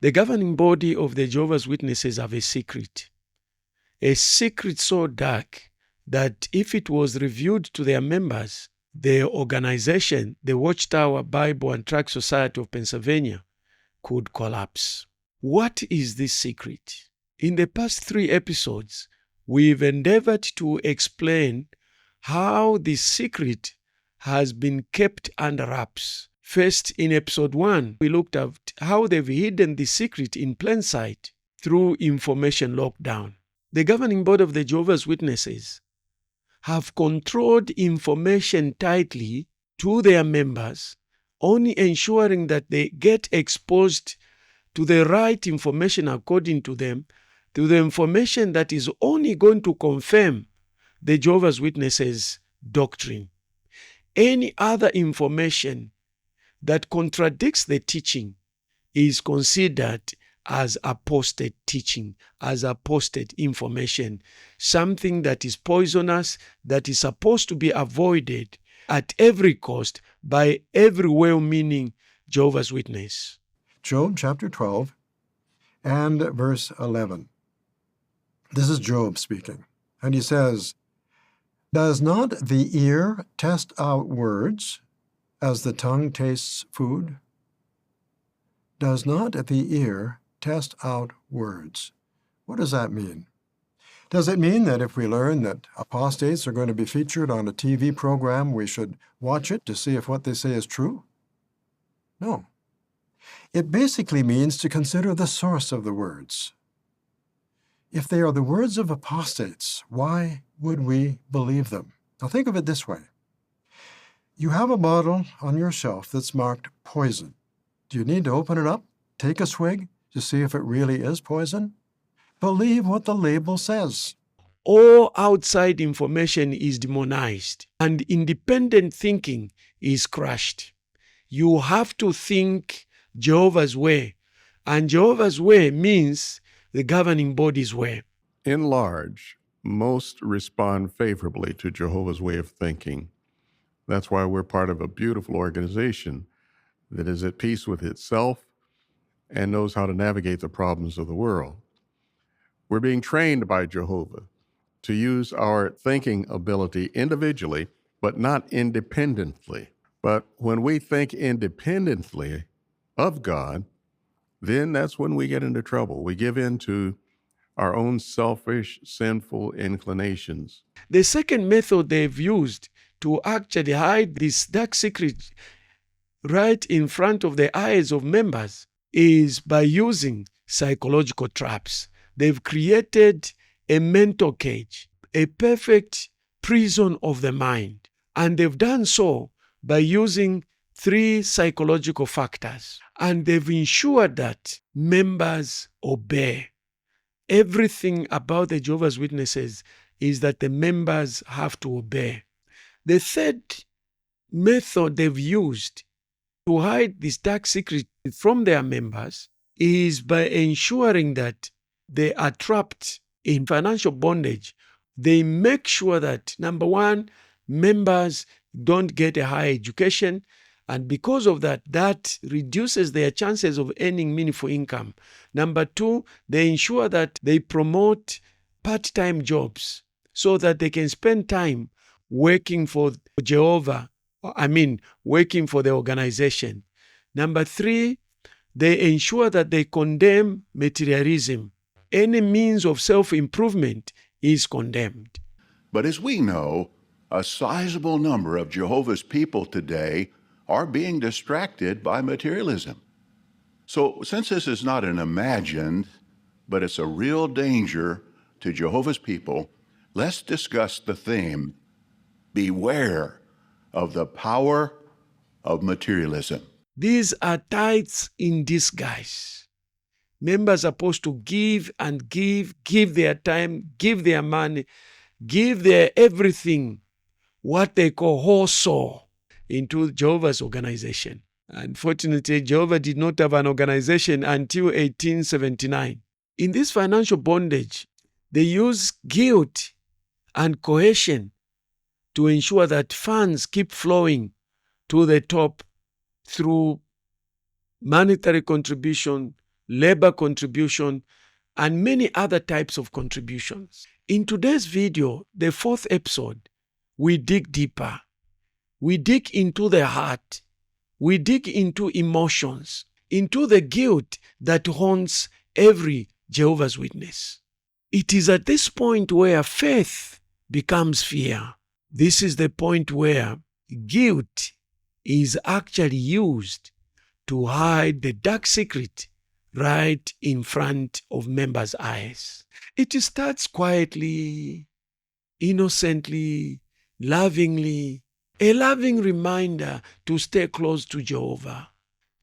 The governing body of the Jehovah's Witnesses have a secret so dark that if it was revealed to their members, the organization, the Watchtower Bible and Tract Society of Pennsylvania, could collapse. What is this secret? In the past 3 episodes, we've endeavored to explain how this secret has been kept under wraps. First, in episode 1, we looked at how they've hidden the secret in plain sight through information lockdown. The governing board of the Jehovah's Witnesses have controlled information tightly to their members, only ensuring that they get exposed to the right information according to them, to the information that is only going to confirm the Jehovah's Witnesses' doctrine. Any other information that contradicts the teaching is considered as apostate teaching, as apostate information, something that is poisonous, that is supposed to be avoided at every cost by every well-meaning Jehovah's Witness. Job chapter 12 and verse 11. This is Job speaking, and he says, "Does not the ear test out words as the tongue tastes food?" Does not the ear test out words? What does that mean? Does it mean that if we learn that apostates are going to be featured on a TV program, we should watch it to see if what they say is true? No. It basically means to consider the source of the words. If they are the words of apostates, why would we believe them? Now think of it this way. You have a bottle on your shelf that's marked poison. Do you need to open it up, take a swig, to see if it really is poison? Believe what the label says. All outside information is demonized, and independent thinking is crushed. You have to think Jehovah's way, and Jehovah's way means the governing body's way. In large, most respond favorably to Jehovah's way of thinking. That's why we're part of a beautiful organization that is at peace with itself and knows how to navigate the problems of the world. We're being trained by Jehovah to use our thinking ability individually, but not independently. But when we think independently of God, then that's when we get into trouble. We give in to our own selfish, sinful inclinations. The second method they've used to actually hide this dark secret right in front of the eyes of members is by using psychological traps. They've created a mental cage, a perfect prison of the mind. And they've done so by using 3 psychological factors. And they've ensured that members obey. Everything about the Jehovah's Witnesses is that the members have to obey. The third method they've used to hide this dark secret from their members is by ensuring that they are trapped in financial bondage. They make sure that, number 1, members don't get a higher education, and because of that, that reduces their chances of earning meaningful income. Number 2, they ensure that they promote part-time jobs so that they can spend time working for Jehovah, working for the organization. Number 3, they ensure that they condemn materialism. Any means of self-improvement is condemned. But as we know, a sizable number of Jehovah's people today are being distracted by materialism. So since this is not an imagined, but it's a real danger to Jehovah's people, let's discuss the theme, beware of the power of materialism. These are tithes in disguise. Members are supposed to give and give their time, give their money, give their everything, what they call whole soul, into Jehovah's organization. Unfortunately, Jehovah did not have an organization until 1879. In this financial bondage, they use guilt and coercion to ensure that funds keep flowing to the top through monetary contribution, labor contribution, and many other types of contributions. In today's video, the fourth episode, we dig deeper. We dig into the heart. We dig into emotions, into the guilt that haunts every Jehovah's Witness. It is at this point where faith becomes fear. This is the point where guilt is actually used to hide the dark secret right in front of members' eyes. It starts quietly, innocently, lovingly, a loving reminder to stay close to Jehovah.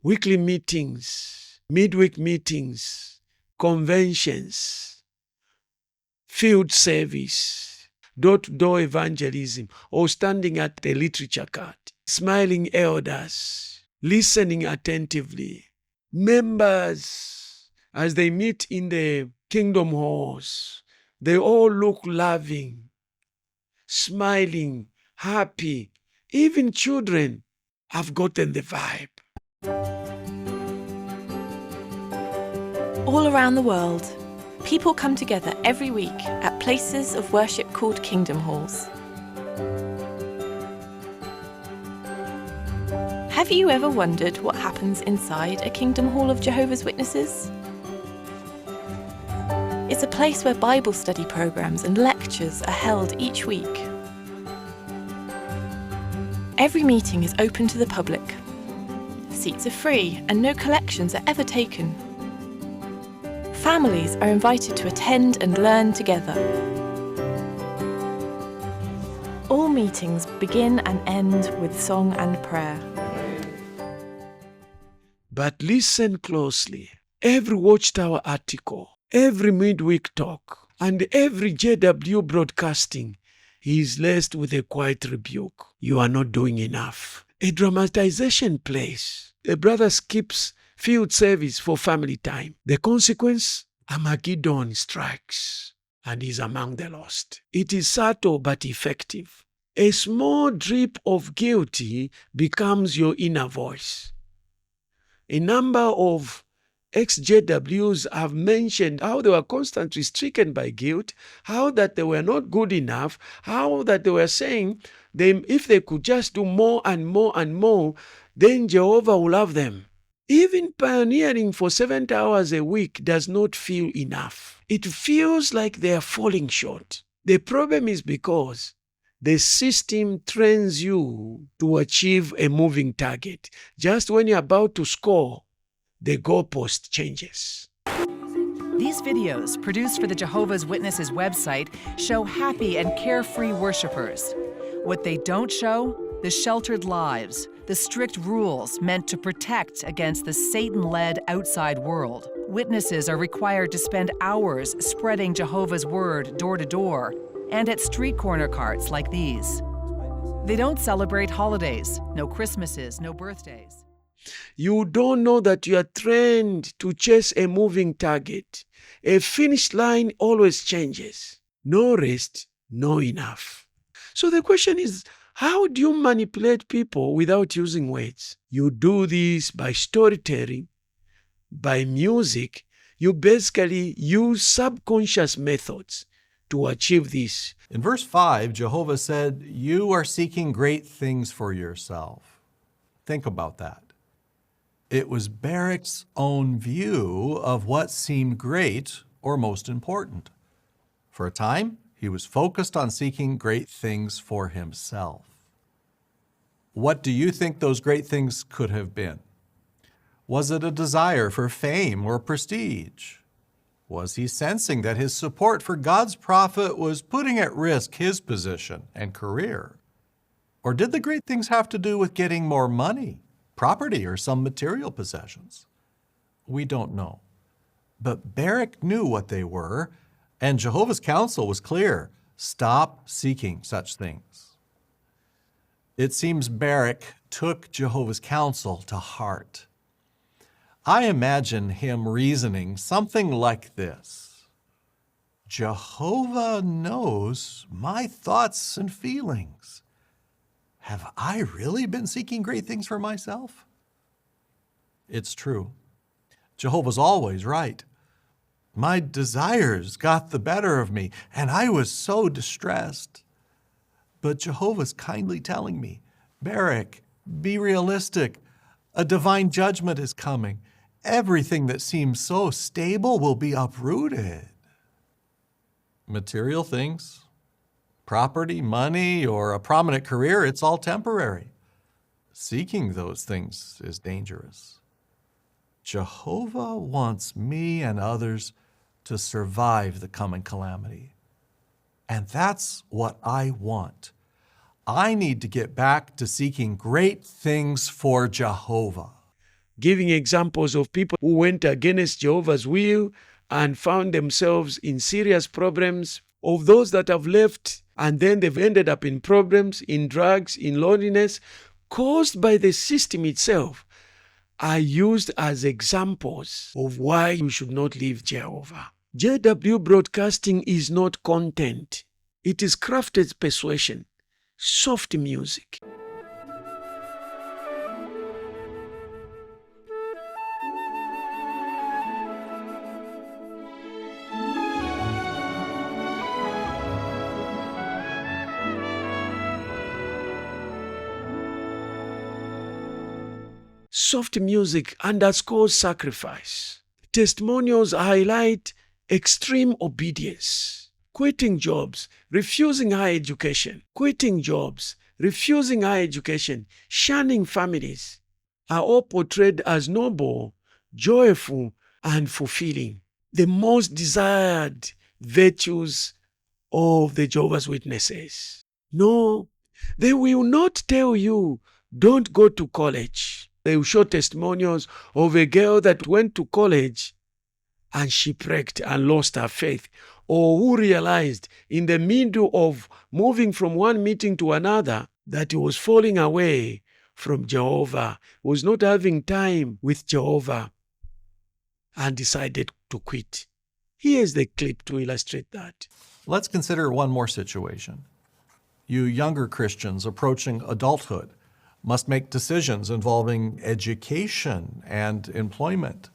Weekly meetings, midweek meetings, conventions, field service, door-to-door evangelism, or standing at the literature card, smiling elders, listening attentively. Members, as they meet in the kingdom halls, they all look loving, smiling, happy. Even children have gotten the vibe. All around the world, people come together every week at places of worship called kingdom halls. Have you ever wondered what happens inside a kingdom hall of Jehovah's Witnesses? It's a place where Bible study programs and lectures are held each week. Every meeting is open to the public. Seats are free and no collections are ever taken. Families are invited to attend and learn together. All meetings begin and end with song and prayer. But listen closely. Every Watchtower article, every midweek talk, and every JW broadcasting is laced with a quiet rebuke. You are not doing enough. A dramatization plays. A brother skips field service for family time. The consequence? Armageddon strikes and is among the lost. It is subtle but effective. A small drip of guilty becomes your inner voice. A number of ex-JWs have mentioned how they were constantly stricken by guilt, how that they were not good enough, how that they were saying if they could just do more and more and more, then Jehovah will love them. Even pioneering for 70 hours a week does not feel enough. It feels like they are falling short. The problem is because the system trains you to achieve a moving target. Just when you're about to score, the goalpost changes. These videos, produced for the Jehovah's Witnesses website, show happy and carefree worshipers. What they don't show, the sheltered lives, the strict rules meant to protect against the Satan-led outside world. Witnesses are required to spend hours spreading Jehovah's word door to door and at street corner carts like these. They don't celebrate holidays, no Christmases, no birthdays. You don't know that you are trained to chase a moving target. A finish line always changes. No rest, no enough. So the question is, how do you manipulate people without using words? You do this by storytelling, by music. You basically use subconscious methods to achieve this. In verse 5, Jehovah said, "You are seeking great things for yourself." Think about that. It was Barak's own view of what seemed great or most important. For a time, he was focused on seeking great things for himself. What do you think those great things could have been? Was it a desire for fame or prestige? Was he sensing that his support for God's prophet was putting at risk his position and career? Or did the great things have to do with getting more money, property, or some material possessions? We don't know. But Barak knew what they were, and Jehovah's counsel was clear. Stop seeking such things. It seems Barak took Jehovah's counsel to heart. I imagine him reasoning something like this: Jehovah knows my thoughts and feelings. Have I really been seeking great things for myself? It's true. Jehovah's always right. My desires got the better of me, and I was so distressed. But Jehovah's kindly telling me, Barak, be realistic. A divine judgment is coming. Everything that seems so stable will be uprooted. Material things, property, money, or a prominent career, it's all temporary. Seeking those things is dangerous. Jehovah wants me and others to survive the coming calamity. And that's what I want. I need to get back to seeking great things for Jehovah. Giving examples of people who went against Jehovah's will and found themselves in serious problems, of those that have left and then they've ended up in problems, in drugs, in loneliness, caused by the system itself, are used as examples of why you should not leave Jehovah. JW broadcasting is not content. It is crafted persuasion, soft music. Soft music underscores sacrifice. Testimonials highlight extreme obedience. Quitting jobs, refusing high education, shunning families are all portrayed as noble, joyful, and fulfilling. The most desired virtues of the Jehovah's Witnesses. No, they will not tell you, don't go to college. They will show testimonials of a girl that went to college and shipwrecked and lost her faith, or who realized in the middle of moving from one meeting to another that he was falling away from Jehovah, was not having time with Jehovah, and decided to quit. Here's the clip to illustrate that. Let's consider one more situation. You younger Christians approaching adulthood must make decisions involving education and employment.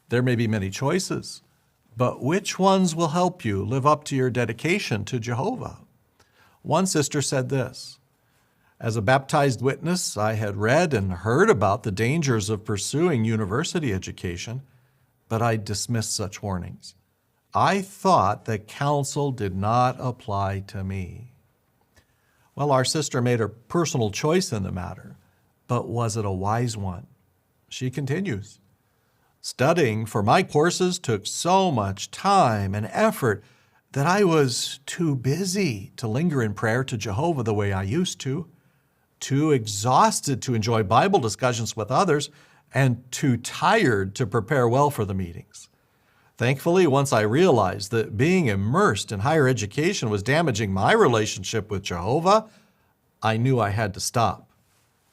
There may be many choices, but which ones will help you live up to your dedication to Jehovah? One sister said this: as a baptized witness, I had read and heard about the dangers of pursuing university education, but I dismissed such warnings. I thought that counsel did not apply to me. Well, our sister made a personal choice in the matter, but was it a wise one? She continues, studying for my courses took so much time and effort that I was too busy to linger in prayer to Jehovah the way I used to, too exhausted to enjoy Bible discussions with others, and too tired to prepare well for the meetings. Thankfully, once I realized that being immersed in higher education was damaging my relationship with Jehovah, I knew I had to stop,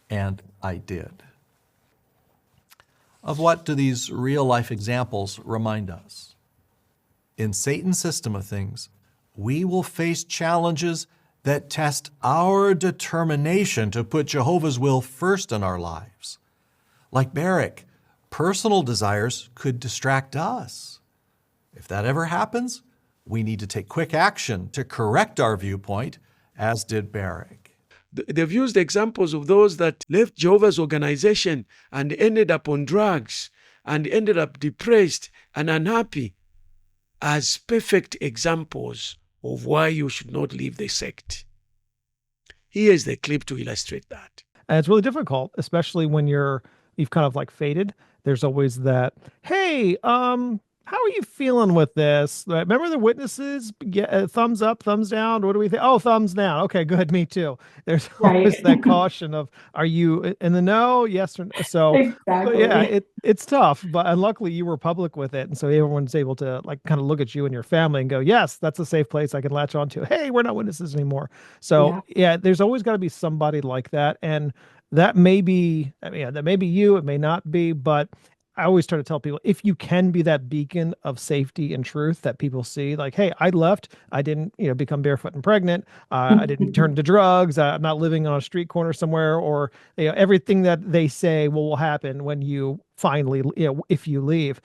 and I did. Of what do these real-life examples remind us? In Satan's system of things, we will face challenges that test our determination to put Jehovah's will first in our lives. Like Barak, personal desires could distract us. If that ever happens, we need to take quick action to correct our viewpoint, as did Barak. They've used examples of those that left Jehovah's organization and ended up on drugs and ended up depressed and unhappy as perfect examples of why you should not leave the sect. Here's the clip to illustrate that. And it's really difficult, especially when you've kind of like faded. There's always that, hey, how are you feeling with this? Remember the witnesses? Thumbs up, thumbs down. What do we think? Oh, thumbs down. Okay, good. Me too. There's always that caution of, are you in the no? Yes or no? So Exactly. yeah, it's tough, but luckily you were public with it. And so everyone's able to like kind of look at you and your family and go, yes, that's a safe place I can latch onto. Hey, we're not witnesses anymore. So yeah, there's always got to be somebody like that. And that may be, that may be you, it may not be, but I always try to tell people, if you can be that beacon of safety and truth that people see, like, hey, I left, I didn't, become barefoot and pregnant. I didn't turn to drugs. I'm not living on a street corner somewhere, or everything that they say will happen when you finally, if you leave.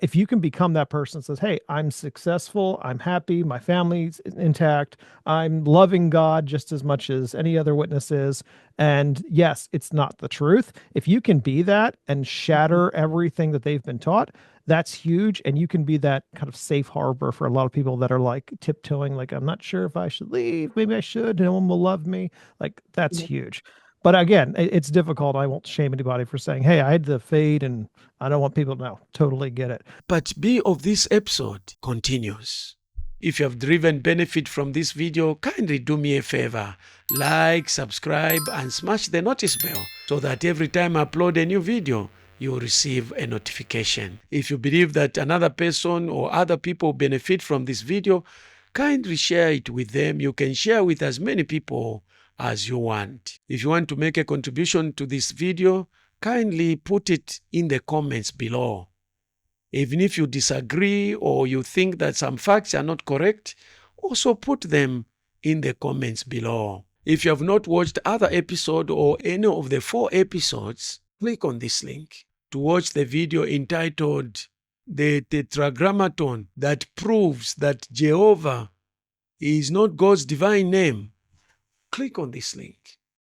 If you can become that person that says, hey, I'm successful, I'm happy, my family's intact, I'm loving God just as much as any other witness is. And yes, it's not the truth. If you can be that and shatter everything that they've been taught, that's huge. And you can be that kind of safe harbor for a lot of people that are like tiptoeing, like, I'm not sure if I should leave. Maybe I should. No one will love me. Like, that's huge. But again, it's difficult. I won't shame anybody for saying, hey, I had the fade and I don't want people to know. Totally get it. Part B of this episode continues. If you have driven benefit from this video, kindly do me a favor. Like, subscribe, and smash the notice bell so that every time I upload a new video, you will receive a notification. If you believe that another person or other people benefit from this video, kindly share it with them. You can share with as many people as you want. If you want to make a contribution to this video, kindly put it in the comments below. Even if you disagree or you think that some facts are not correct, also put them in the comments below. If you have not watched other episodes or any of the 4 episodes, click on this link to watch the video entitled The Tetragrammaton that proves that Jehovah is not God's divine name. Click on this link.